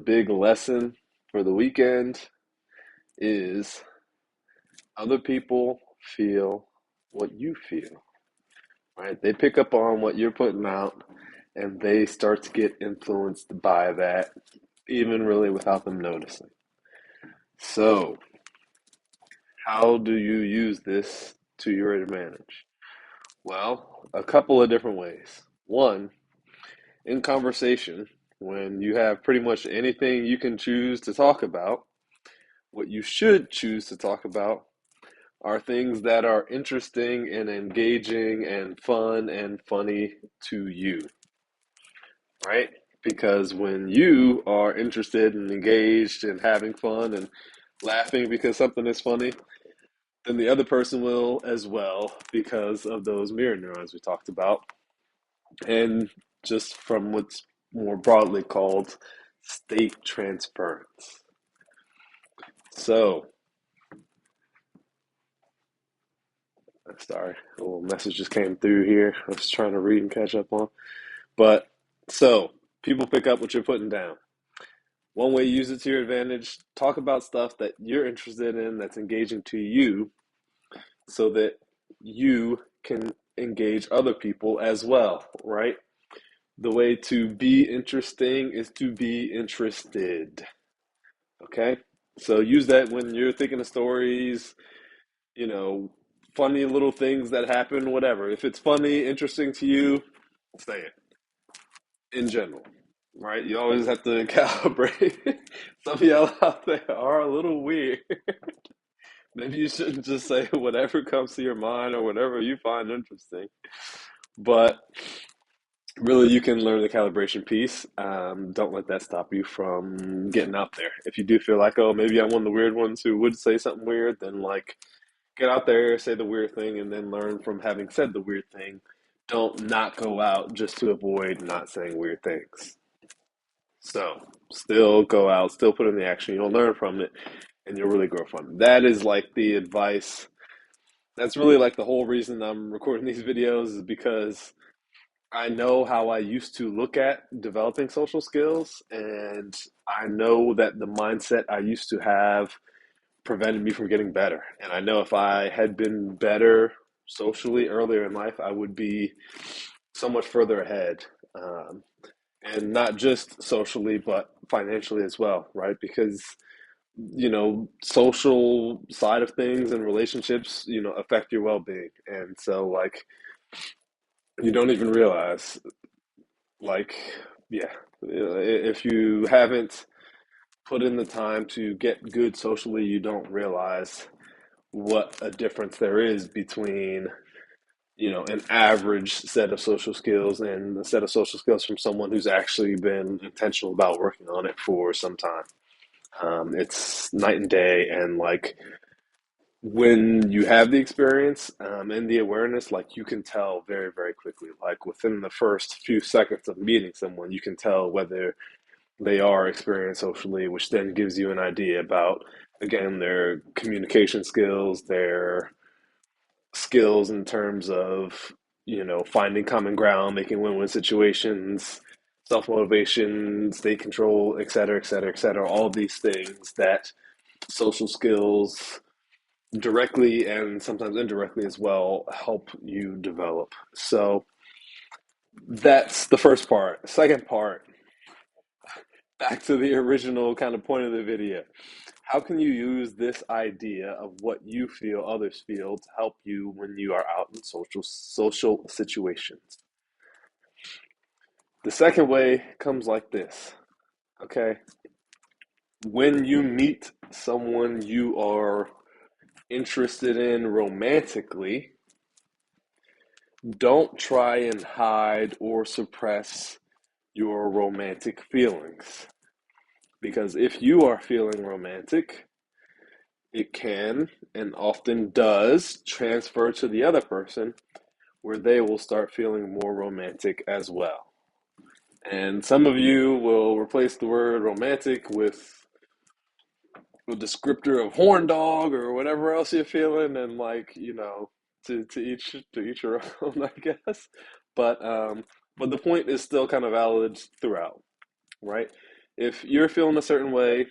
big lesson for the weekend is other people feel what you feel, right? They pick up on what you're putting out and they start to get influenced by that, even really without them noticing. So, how do you use this to your advantage? Well, a couple of different ways. One, in conversation, when you have pretty much anything you can choose to talk about, what you should choose to talk about are things that are interesting and engaging and fun and funny to you, right? Because when you are interested and engaged and having fun and laughing because something is funny, then the other person will as well because of those mirror neurons we talked about. And just from what's more broadly called state transference. So, sorry, a little message just came through here. I was trying to read and catch up on. But so people pick up what you're putting down. One way you use it to your advantage, talk about stuff that you're interested in that's engaging to you so that you can engage other people as well, right? The way to be interesting is to be interested. Okay? So use that when you're thinking of stories, you know, funny little things that happen, whatever. If it's funny, interesting to you, say it in general, right? You always have to calibrate. Some of y'all out there are a little weird. Maybe you shouldn't just say whatever comes to your mind or whatever you find interesting. But really, you can learn the calibration piece. Don't let that stop you from getting out there. If you do feel like, oh, maybe I'm one of the weird ones who would say something weird, then like get out there, say the weird thing, and then learn from having said the weird thing. Don't not go out just to avoid not saying weird things. So still go out, still put in the action. You'll learn from it and you'll really grow from it. That is like the advice. That's really like the whole reason I'm recording these videos is because I know how I used to look at developing social skills, and I know that the mindset I used to have prevented me from getting better. And I know if I had been better socially earlier in life, I would be so much further ahead. And not just socially, but financially as well, right? Because, social side of things and relationships, affect your well being. And so, like, you don't even realize, like, yeah, if you haven't put in the time to get good socially, you don't realize what a difference there is between an average set of social skills and a set of social skills from someone who's actually been intentional about working on it for some time. It's night and day, and like when you have the experience and the awareness, like you can tell very, very quickly. Like within the first few seconds of meeting someone, you can tell whether they are experienced socially, which then gives you an idea about, again, their communication skills, their skills in terms of, finding common ground, making win-win situations, self-motivation, state control, et cetera, et cetera, et cetera. All these things that social skills directly and sometimes indirectly as well help you develop. So that's the first part. Second part, back to the original kind of point of the video. How can you use this idea of what you feel others feel to help you when you are out in social situations? The second way comes like this, okay? When you meet someone you are interested in romantically, don't try and hide or suppress your romantic feelings. Because if you are feeling romantic, it can and often does transfer to the other person where they will start feeling more romantic as well. And some of you will replace the word romantic with a descriptor of horn dog or whatever else you're feeling, and like to each your own, I guess. But the point is still kind of valid throughout, right? if you're feeling a certain way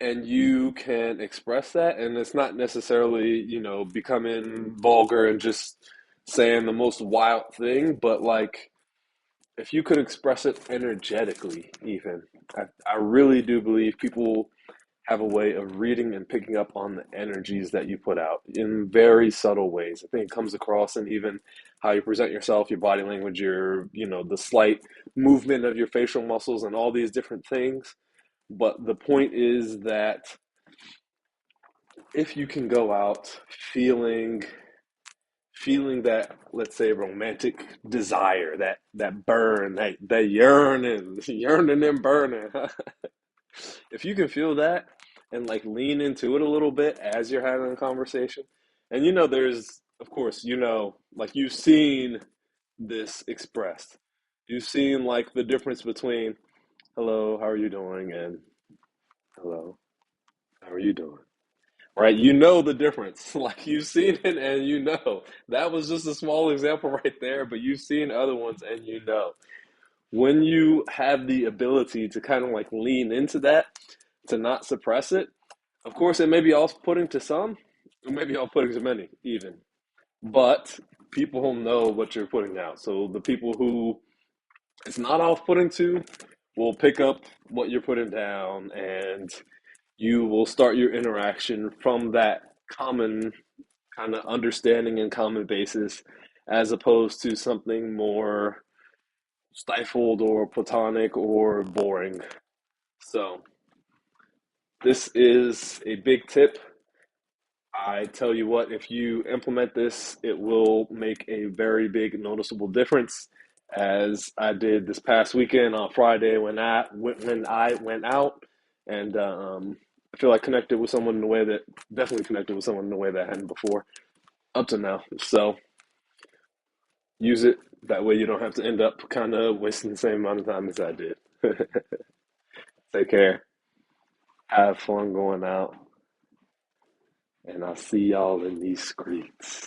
and you can express that, and it's not necessarily, becoming vulgar and just saying the most wild thing, but like if you could express it energetically, even, I really do believe people have a way of reading and picking up on the energies that you put out in very subtle ways. I think it comes across in even how you present yourself, your body language, the slight movement of your facial muscles and all these different things. But the point is that if you can go out feeling that, let's say, romantic desire, that burn, that yearning, yearning and burning. If you can feel that and like lean into it a little bit as you're having a conversation, and there's, of course, like you've seen this expressed. You've seen like the difference between hello, how are you doing, and hello, how are you doing? Right? You know the difference. Like you've seen it and that was just a small example right there, but you've seen other ones and when you have the ability to kind of like lean into that, to not suppress it. Of course, it may be off-putting to some, it may be off-putting to many, even. But people know what you're putting out. So the people who it's not off-putting to will pick up what you're putting down, and you will start your interaction from that common kind of understanding and common basis, as opposed to something more stifled or platonic or boring. So this is a big tip. I tell you what, if you implement this, it will make a very big noticeable difference. As I did this past weekend on Friday when I went out, and I feel like connected with someone in a way that definitely connected with someone in a way that I hadn't before up to now. So use it that way. You don't have to end up kind of wasting the same amount of time as I did. Take care. Have fun going out, and I'll see y'all in these streets.